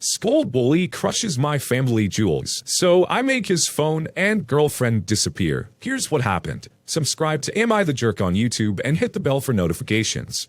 School bully crushes my family jewels, so I make his phone and girlfriend disappear. Here's what happened. Subscribe to Am I the Jerk on YouTube and hit the bell for notifications.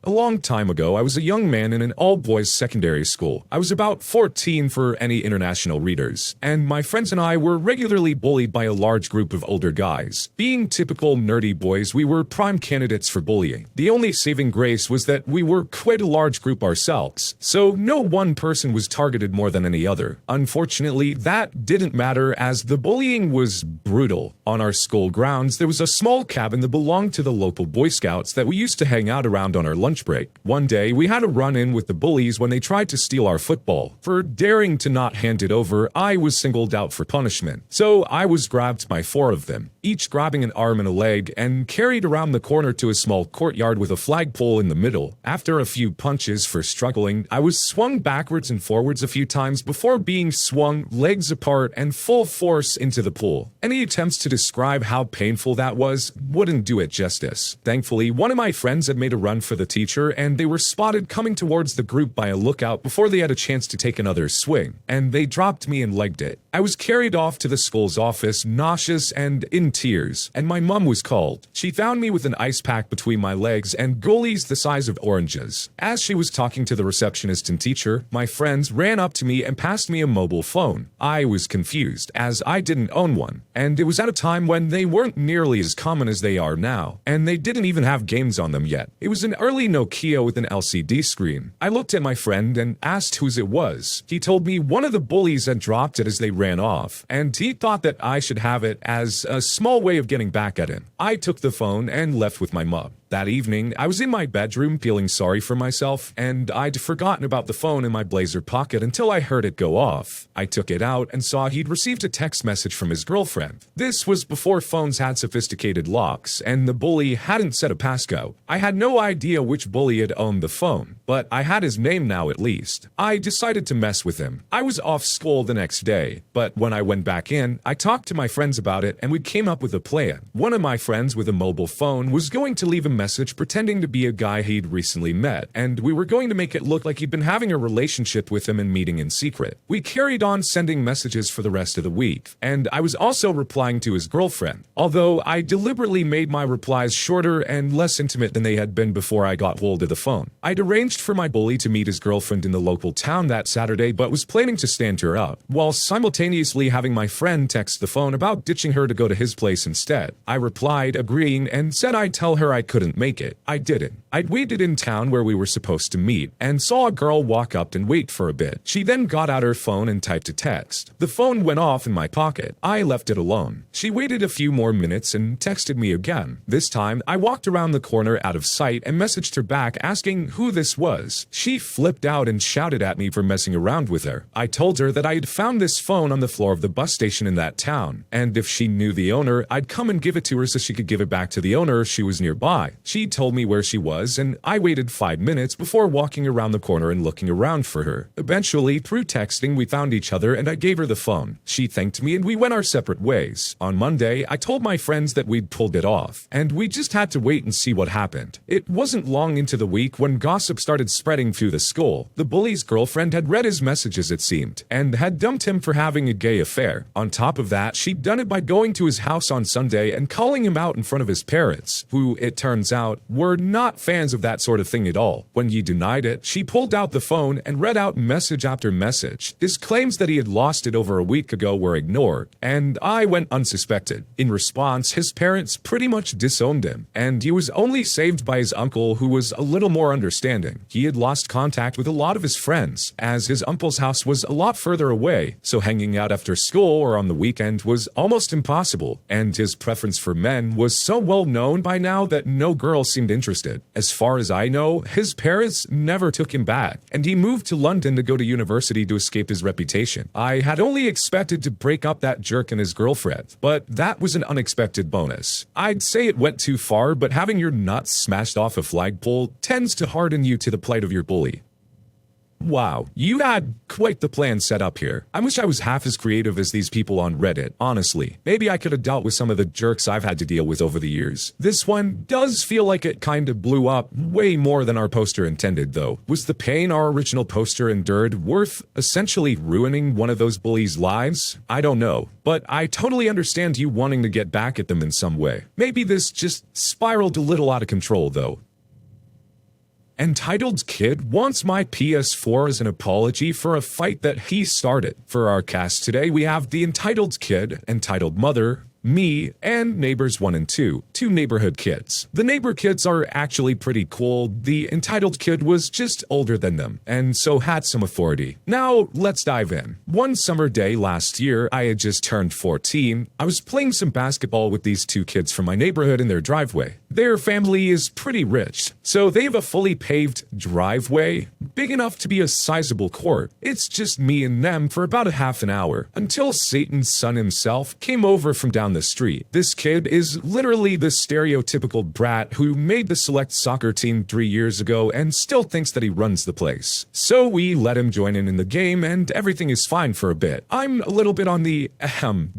A long time ago, I was a young man in an all-boys secondary school. I was about 14 for any international readers, and my friends and I were regularly bullied by a large group of older guys. Being typical nerdy boys, we were prime candidates for bullying. The only saving grace was that we were quite a large group ourselves, so no one person was targeted more than any other. Unfortunately, that didn't matter as the bullying was brutal. On our school grounds, there was a small cabin that belonged to the local Boy Scouts that we used to hang out around on our lunch break. One day, we had a run-in with the bullies when they tried to steal our football. For daring to not hand it over, I was singled out for punishment. So I was grabbed by 4 of them, each grabbing an arm and a leg, and carried around the corner to a small courtyard with a flagpole in the middle. After a few punches for struggling, I was swung backwards and forwards a few times before being swung legs apart and full force into the pool. Any attempts to describe how painful that was wouldn't do it justice. Thankfully, one of my friends had made a run for the teacher, and they were spotted coming towards the group by a lookout before they had a chance to take another swing, and they dropped me and legged it. I was carried off to the school's office, nauseous and in tears, and my mom was called. She found me with an ice pack between my legs and goalies the size of oranges. As she was talking to the receptionist and teacher, my friends ran up to me and passed me a mobile phone. I was confused, as I didn't own one, and it was at a time when they weren't nearly as common as they are now, and they didn't even have games on them yet. It was an early Nokia with an LCD screen. I looked at my friend and asked whose it was. He told me one of the bullies had dropped it as they ran off, and he thought that I should have it as a small way of getting back at him. I took the phone and left with my mom. That evening, I was in my bedroom feeling sorry for myself, and I'd forgotten about the phone in my blazer pocket until I heard it go off. I took it out and saw he'd received a text message from his girlfriend. This was before phones had sophisticated locks, and the bully hadn't set a passcode. I had no idea which bully had owned the phone, but I had his name now at least. I decided to mess with him. I was off school the next day, but when I went back in, I talked to my friends about it and we came up with a plan. One of my friends with a mobile phone was going to leave a message pretending to be a guy he'd recently met, and we were going to make it look like he'd been having a relationship with him and meeting in secret. We carried on sending messages for the rest of the week, and I was also replying to his girlfriend, although I deliberately made my replies shorter and less intimate than they had been before I got hold of the phone. I'd arranged for my bully to meet his girlfriend in the local town that Saturday, but was planning to stand her up, while simultaneously having my friend text the phone about ditching her to go to his place instead. I replied, agreeing, and said I'd tell her I couldn't make it. I didn't. I'd waited in town where we were supposed to meet, and saw a girl walk up and wait for a bit. She then got out her phone and typed a text. The phone went off in my pocket. I left it alone. She waited a few more minutes and texted me again. This time, I walked around the corner out of sight and messaged her back asking who this was. She flipped out and shouted at me for messing around with her. I told her that I had found this phone on the floor of the bus station in that town, and if she knew the owner, I'd come and give it to her so she could give it back to the owner if she was nearby. She told me where she was, and I waited 5 minutes before walking around the corner and looking around for her. Eventually, through texting, we found each other and I gave her the phone. She thanked me and we went our separate ways. On Monday, I told my friends that we'd pulled it off, and we just had to wait and see what happened. It wasn't long into the week when gossip started spreading through the school. The bully's girlfriend had read his messages, it seemed, and had dumped him for having a gay affair. On top of that, she'd done it by going to his house on Sunday and calling him out in front of his parents, who, it turns out, were not fans of that sort of thing at all. When he denied it, she pulled out the phone and read out message after message. His claims that he had lost it over a week ago were ignored, and I went unsuspected. In response, his parents pretty much disowned him, and he was only saved by his uncle, who was a little more understanding. He had lost contact with a lot of his friends, as his uncle's house was a lot further away, so hanging out after school or on the weekend was almost impossible, and his preference for men was so well known by now that no girl seemed interested. As far as I know, his parents never took him back, and he moved to London to go to university to escape his reputation. I had only expected to break up that jerk and his girlfriend, but that was an unexpected bonus. I'd say it went too far, but having your nuts smashed off a flagpole tends to harden you to the plight of your bully. Wow, you had quite the plan set up here. I wish I was half as creative as these people on Reddit, honestly. Maybe I could have dealt with some of the jerks I've had to deal with over the years. This one does feel like it kind of blew up way more than our poster intended, though. Was the pain our original poster endured worth essentially ruining one of those bullies' lives? I don't know, but I totally understand you wanting to get back at them in some way. Maybe this just spiraled a little out of control, though. Entitled Kid wants my PS4 as an apology for a fight that he started. For our cast today, we have the Entitled Kid, Entitled Mother, me, and Neighbors 1 and 2, two neighborhood kids. The neighbor kids are actually pretty cool. The entitled kid was just older than them, and so had some authority. Now, let's dive in. One summer day last year, I had just turned 14. I was playing some basketball with these two kids from my neighborhood in their driveway. Their family is pretty rich, so they have a fully paved driveway, big enough to be a sizable court. It's just me and them for about a half an hour, until Satan's son himself came over from down the street. This kid is literally the stereotypical brat who made the select soccer team 3 years ago and still thinks that he runs the place. So we let him join in the game and everything is fine for a bit. I'm a little bit on the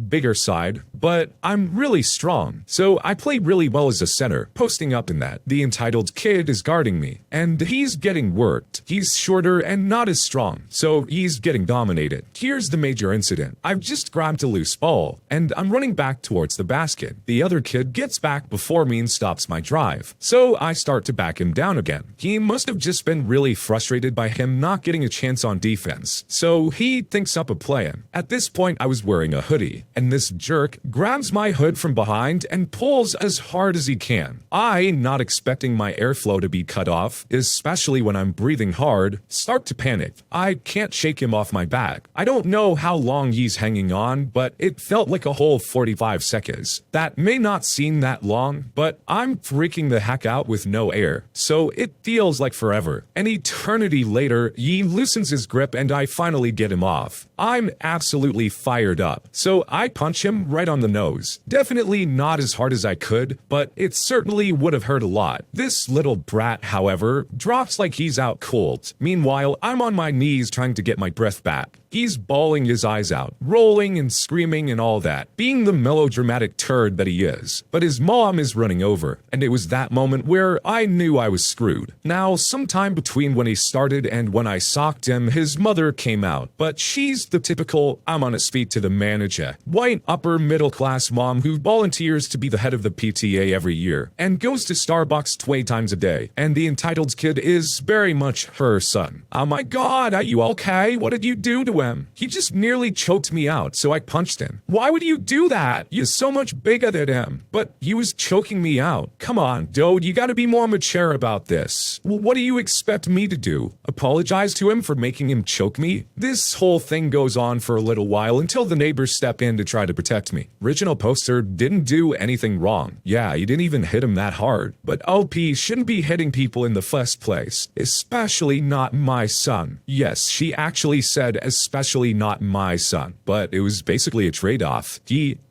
bigger side, but I'm really strong. So I play really well as a center, posting up in that. The entitled kid is guarding me, and he's getting worked. He's shorter and not as strong, so he's getting dominated. Here's the major incident. I've just grabbed a loose ball, and I'm running back towards the basket. The other kid gets back before me and stops my drive. So I start to back him down again. He must have just been really frustrated by him not getting a chance on defense. So he thinks up a plan. At this point, I was wearing a hoodie, and this jerk grabs my hood from behind and pulls as hard as he can. I, not expecting my airflow to be cut off, especially when I'm breathing hard, start to panic. I can't shake him off my back. I don't know how long he's hanging on, but it felt like a whole 45 seconds. That may not seem that long, but I'm freaking the heck out with no air, so it feels like forever. An eternity later, he loosens his grip and I finally get him off. I'm absolutely fired up, so I punch him right on the nose. Definitely not as hard as I could, but it certainly would have hurt a lot. This little brat, however, drops like he's out cold. Meanwhile, I'm on my knees trying to get my breath back. He's bawling his eyes out, rolling and screaming and all that, being the melodramatic turd that he is. But his mom is running over, and it was that moment where I knew I was screwed. Now, sometime between when he started and when I socked him, his mother came out, but she's the typical I'm gonna speak to the manager, white upper middle class mom who volunteers to be the head of the PTA every year, and goes to Starbucks 20 times a day, and the entitled kid is very much her son. Oh my god, are you okay? What did you do to him? He just nearly choked me out, so I punched him. Why would you do that? You're so much bigger than him. But he was choking me out. Come on, dude, you gotta be more mature about this. Well, what do you expect me to do? Apologize to him for making him choke me? This whole thing goes on for a little while until the neighbors step in to try to protect me. Original poster didn't do anything wrong. Yeah, you didn't even hit him that hard. But OP shouldn't be hitting people in the first place. Especially not my son. Yes, she actually said especially not my son. But it was basically a trade-off.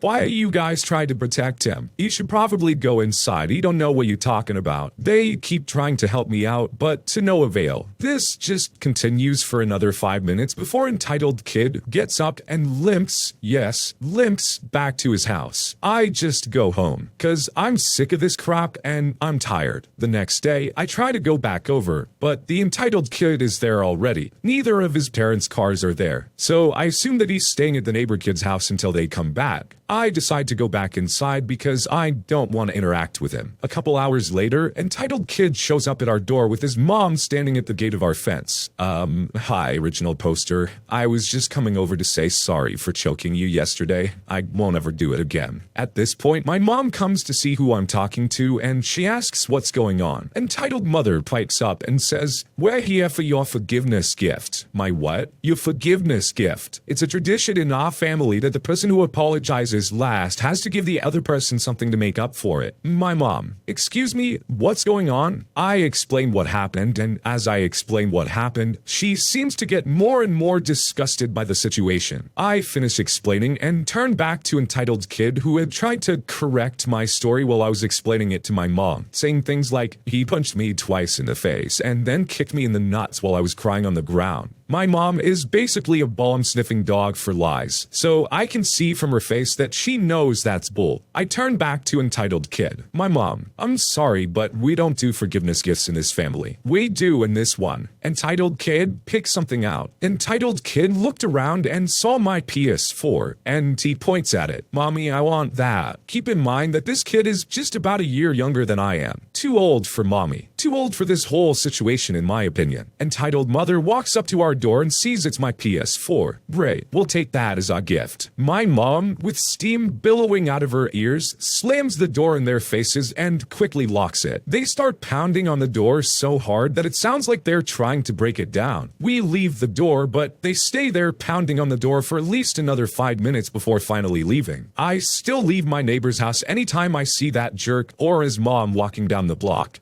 Why are you guys trying to protect him? He should probably go inside. He don't know what you're talking about. They keep trying to help me out, but to no avail. This just continues for another 5 minutes before entitled kid gets up and limps, yes, limps back to his house. I just go home, cause I'm sick of this crap and I'm tired. The next day, I try to go back over, but the entitled kid is there already. Neither of his parents' cars are there, so I assume that he's staying at the neighbor kid's house until they come back. I decide to go back inside because I don't want to interact with him. A couple hours later, entitled kid shows up at our door with his mom standing at the gate of our fence. Hi, original poster. I was just coming over to say sorry for choking you yesterday. I won't ever do it again. At this point, my mom comes to see who I'm talking to and she asks what's going on. Entitled mother pipes up and says, "We're here for your forgiveness gift." My what? Your forgiveness gift. It's a tradition in our family that the person who apologizes this last has to give the other person something to make up for it. My mom. Excuse me, what's going on? I explain what happened, and as I explain what happened, she seems to get more and more disgusted by the situation. I finish explaining and turn back to entitled kid who had tried to correct my story while I was explaining it to my mom, saying things like, he punched me twice in the face and then kicked me in the nuts while I was crying on the ground. My mom is basically a bomb-sniffing dog for lies, so I can see from her face that she knows that's bull. I turn back to entitled kid. My mom, I'm sorry, but we don't do forgiveness gifts in this family. We do in this one. Entitled kid picked something out. Entitled kid looked around and saw my PS4, and he points at it. Mommy, I want that. Keep in mind that this kid is just about a year younger than I am. Too old for mommy. Too old for this whole situation in my opinion. Entitled mother walks up to our door and sees it's my PS4. Great, we'll take that as our gift. My mom, with steam billowing out of her ears, slams the door in their faces and quickly locks it. They start pounding on the door so hard that it sounds like they're trying to break it down. We leave the door, but they stay there pounding on the door for at least another 5 minutes before finally leaving. I still leave my neighbor's house anytime I see that jerk or his mom walking down the block.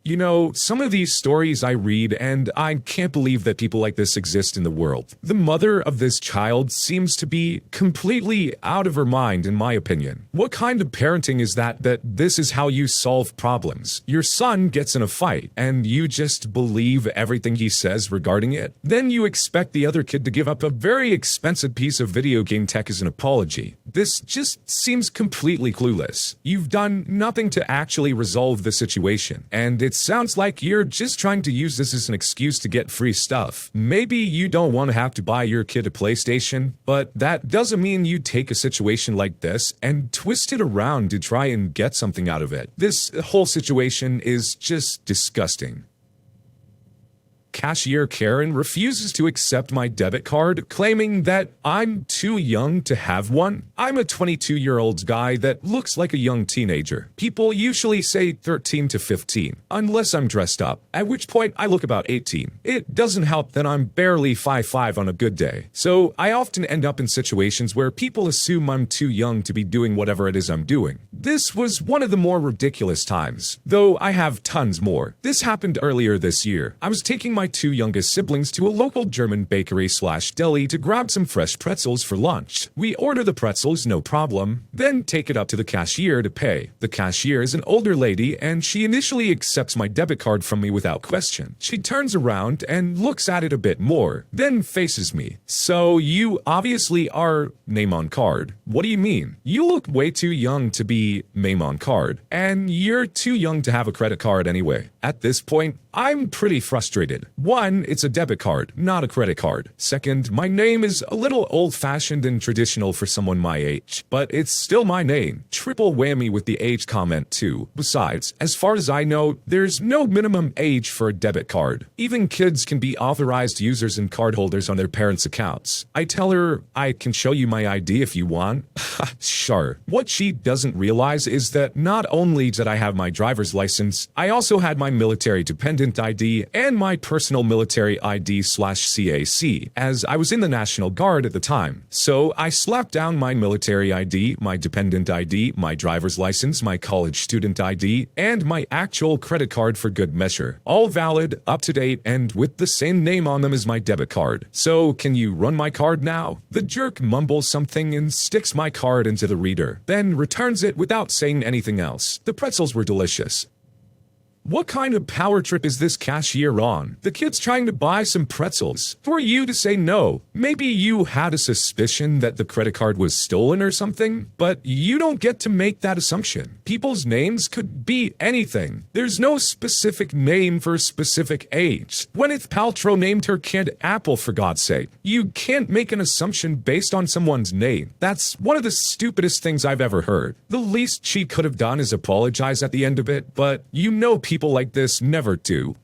You know, some of these stories I read, and I can't believe that people like this exist in the world. The mother of this child seems to be completely out of her mind, in my opinion. What kind of parenting is that this is how you solve problems? Your son gets in a fight, and you just believe everything he says regarding it? Then you expect the other kid to give up a very expensive piece of video game tech as an apology. This just seems completely clueless. You've done nothing to actually resolve the situation, and it sounds like you're just trying to use this as an excuse to get free stuff. Maybe you don't want to have to buy your kid a PlayStation, but that doesn't mean you take a situation like this and twist it around to try and get something out of it. This whole situation is just disgusting. Cashier Karen refuses to accept my debit card, claiming that I'm too young to have one. I'm a 22-year-old guy that looks like a young teenager. People usually say 13 to 15, unless I'm dressed up, at which point I look about 18. It doesn't help that I'm barely 5'5" on a good day, so I often end up in situations where people assume I'm too young to be doing whatever it is I'm doing. This was one of the more ridiculous times, though I have tons more. This happened earlier this year. I was taking my two youngest siblings to a local German bakery/deli to grab some fresh pretzels for lunch. We order the pretzels, no problem, then take it up to the cashier to pay. The cashier is an older lady, and she initially accepts my debit card from me without question. She turns around and looks at it a bit more, then faces me. So you obviously are name on card. What do you mean? You look way too young to be name on card, and you're too young to have a credit card anyway. At this point, I'm pretty frustrated. One, it's a debit card, not a credit card. Second, my name is a little old-fashioned and traditional for someone my age, but it's still my name. Triple whammy with the age comment too. Besides, as far as I know, there's no minimum age for a debit card. Even kids can be authorized users and cardholders on their parents' accounts. I tell her, I can show you my ID if you want. Sure. What she doesn't realize is that not only did I have my driver's license, I also had my military dependent ID and my personal military ID/CAC, as I was in the National Guard at the time. So I slapped down my military ID, my dependent ID, my driver's license, my college student ID, and my actual credit card for good measure. All valid, up to date, and with the same name on them as my debit card. So can you run my card now? The jerk mumbles something and sticks my card into the reader, then returns it without saying anything else. The pretzels were delicious. What kind of power trip is this cashier on? The kid's trying to buy some pretzels. For you to say no. Maybe you had a suspicion that the credit card was stolen or something, but you don't get to make that assumption. People's names could be anything. There's no specific name for a specific age. Gwyneth Paltrow named her kid Apple, for God's sake. You can't make an assumption based on someone's name. That's one of the stupidest things I've ever heard. The least she could have done is apologize at the end of it, but you know people like this never do.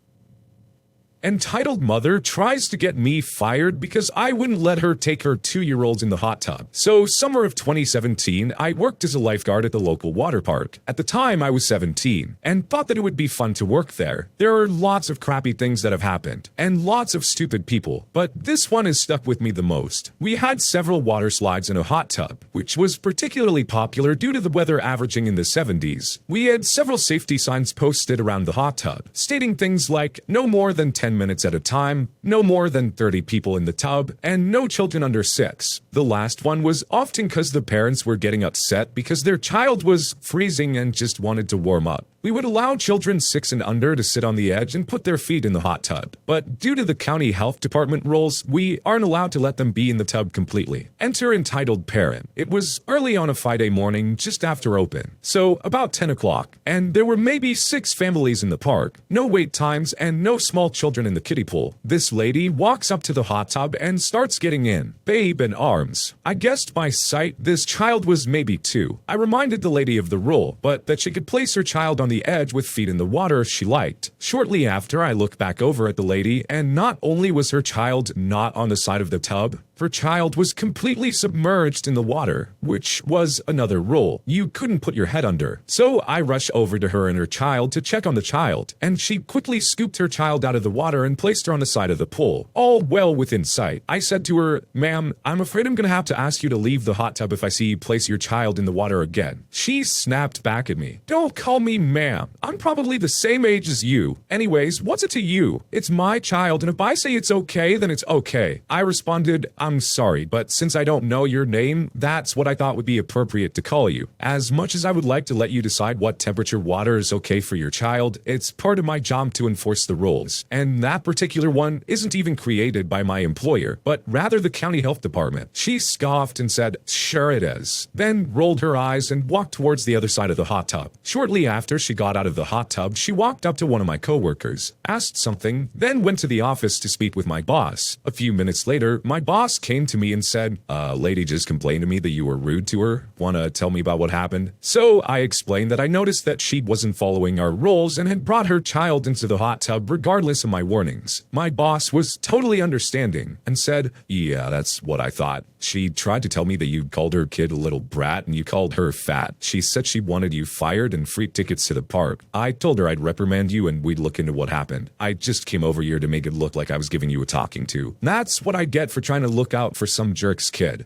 Entitled mother tries to get me fired because I wouldn't let her take her 2-year-old in the hot tub. So summer of 2017, I worked as a lifeguard at the local water park. At the time, I was 17 and thought that it would be fun to work there. There are lots of crappy things that have happened and lots of stupid people, but this one has stuck with me the most. We had several water slides in a hot tub, which was particularly popular due to the weather averaging in the 70s. We had several safety signs posted around the hot tub, stating things like no more than 10 minutes at a time, no more than 30 people in the tub, and no children under 6. The last one was often because the parents were getting upset because their child was freezing and just wanted to warm up. We would allow children 6 and under to sit on the edge and put their feet in the hot tub. But due to the county health department rules, we aren't allowed to let them be in the tub completely. Enter entitled parent. It was early on a Friday morning just after open, so about 10 o'clock, and there were maybe 6 families in the park, no wait times, and no small children in the kiddie pool. This lady walks up to the hot tub and starts getting in, babe in arms. I guessed by sight this child was maybe 2. I reminded the lady of the rule, but that she could place her child on the edge with feet in the water if she liked. Shortly after, I look back over at the lady, and not only was her child not on the side of the tub, her child was completely submerged in the water, which was another rule. You couldn't put your head under. So I rush over to her and her child to check on the child, and she quickly scooped her child out of the water and placed her on the side of the pool, all well within sight. I said to her, "Ma'am, I'm afraid I'm gonna have to ask you to leave the hot tub if I see you place your child in the water again." She snapped back at me, "Don't call me ma'am. I'm probably the same age as you. Anyways, what's it to you? It's my child, and if I say it's okay, then it's okay." I responded, "I'm sorry, but since I don't know your name, that's what I thought would be appropriate to call you. As much as I would like to let you decide what temperature water is okay for your child, it's part of my job to enforce the rules. And that particular one isn't even created by my employer, but rather the county health department." She scoffed and said, "Sure it is," then rolled her eyes and walked towards the other side of the hot tub. Shortly after she got out of the hot tub, she walked up to one of my coworkers, asked something, then went to the office to speak with my boss. A few minutes later, my boss came to me and said, "Lady just complained to me that you were rude to her. Wanna tell me about what happened?" So I explained that I noticed that she wasn't following our rules and had brought her child into the hot tub regardless of my warnings. My boss was totally understanding and said, "Yeah, that's what I thought. She tried to tell me that you called her kid a little brat and you called her fat. She said she wanted you fired and free tickets to the park. I told her I'd reprimand you and we'd look into what happened. I just came over here to make it look like I was giving you a talking to. That's what I get for trying to look out for some jerk's kid."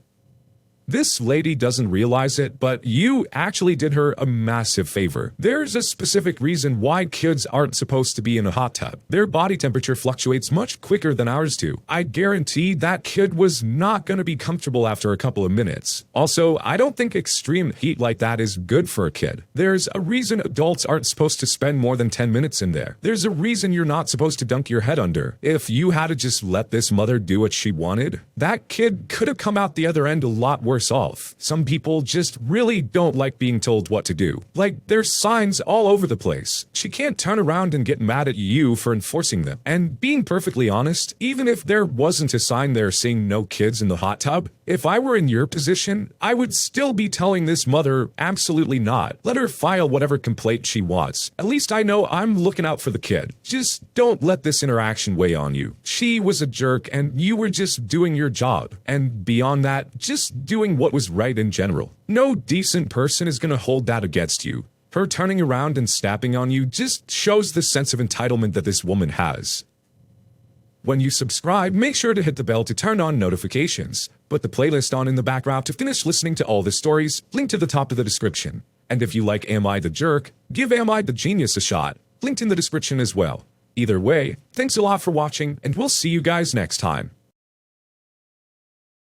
This lady doesn't realize it, but you actually did her a massive favor. There's a specific reason why kids aren't supposed to be in a hot tub. Their body temperature fluctuates much quicker than ours do. I guarantee that kid was not going to be comfortable after a couple of minutes. Also, I don't think extreme heat like that is good for a kid. There's a reason adults aren't supposed to spend more than 10 minutes in there. There's a reason you're not supposed to dunk your head under. If you had to just let this mother do what she wanted, that kid could have come out the other end a lot worse off. Some people just really don't like being told what to do. Like, there's signs all over the place. She can't turn around and get mad at you for enforcing them. And being perfectly honest, even if there wasn't a sign there saying no kids in the hot tub, if I were in your position, I would still be telling this mother absolutely not. Let her file whatever complaint she wants. At least I know I'm looking out for the kid. Just don't let this interaction weigh on you. She was a jerk and you were just doing your job. And beyond that, just doing what was right in general. No decent person is gonna hold that against you. Her turning around and snapping on you just shows the sense of entitlement that this woman has. When you subscribe, make sure to hit the bell to turn on notifications. Put the playlist on in the background to finish listening to all the stories, link to the top of the description. And if you like Am I the Jerk, give Am I the Genius a shot, linked in the description as well. Either way, thanks a lot for watching, and we'll see you guys next time.